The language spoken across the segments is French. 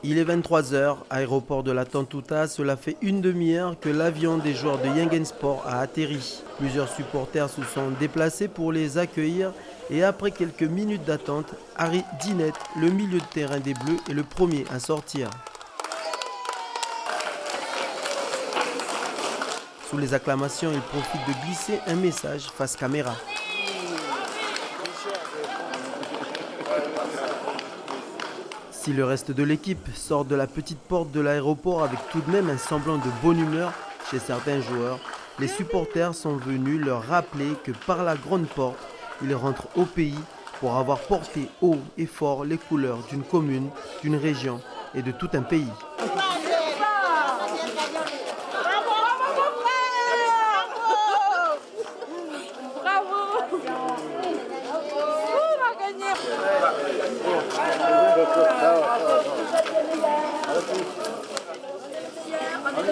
Il est 23h, aéroport de la Tantouta, cela fait une demi-heure que l'avion des joueurs de Yangensport a atterri. Plusieurs supporters se sont déplacés pour les accueillir et après quelques minutes d'attente, Harry Dinette, le milieu de terrain des Bleus, est le premier à sortir. Sous les acclamations, il profite de glisser un message face caméra. Si le reste de l'équipe sort de la petite porte de l'aéroport avec tout de même un semblant de bonne humeur chez certains joueurs, les supporters sont venus leur rappeler que par la grande porte, ils rentrent au pays pour avoir porté haut et fort les couleurs d'une commune, d'une région et de tout un pays. On est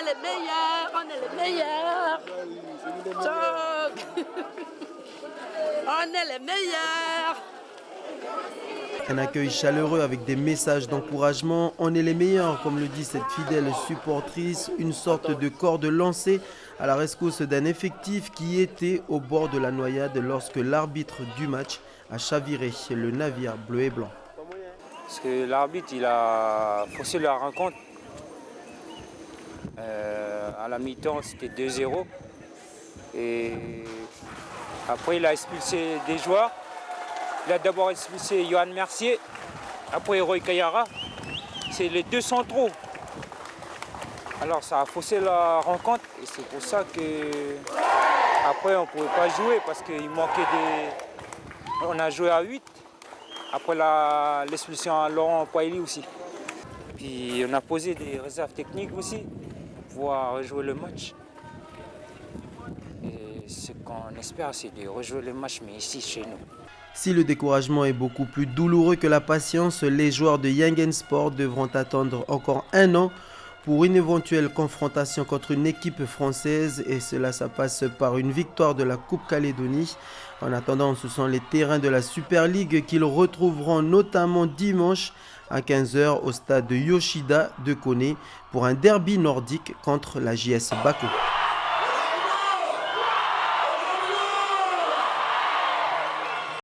les meilleurs. On est les meilleurs. On est les meilleurs. Un accueil chaleureux avec des messages d'encouragement. On est les meilleurs, comme le dit cette fidèle supportrice, une sorte de corde lancée à la rescousse d'un effectif qui était au bord de la noyade lorsque l'arbitre du match a chaviré le navire bleu et blanc. Parce que l'arbitre il a faussé la rencontre. À la mi-temps c'était 2-0. Et après il a expulsé des joueurs. Il a d'abord expulsé Johan Mercier, après Roy Kayara. C'est les deux centraux. Alors ça a faussé la rencontre et c'est pour ça que après on ne pouvait pas jouer parce qu'il manquait des. On a joué à 8. Après l'expulsion à Laurent Poilly aussi. Puis on a posé des réserves techniques aussi pour pouvoir rejouer le match. Et ce qu'on espère, c'est de rejouer le match, mais ici, chez nous. Si le découragement est beaucoup plus douloureux que la patience, les joueurs de Yangensport devront attendre encore un an pour une éventuelle confrontation contre une équipe française et cela, ça passe par une victoire de la Coupe Calédonie. En attendant, ce sont les terrains de la Super League qu'ils retrouveront notamment dimanche à 15h au stade de Yoshida de Koné pour un derby nordique contre la JS Bakou.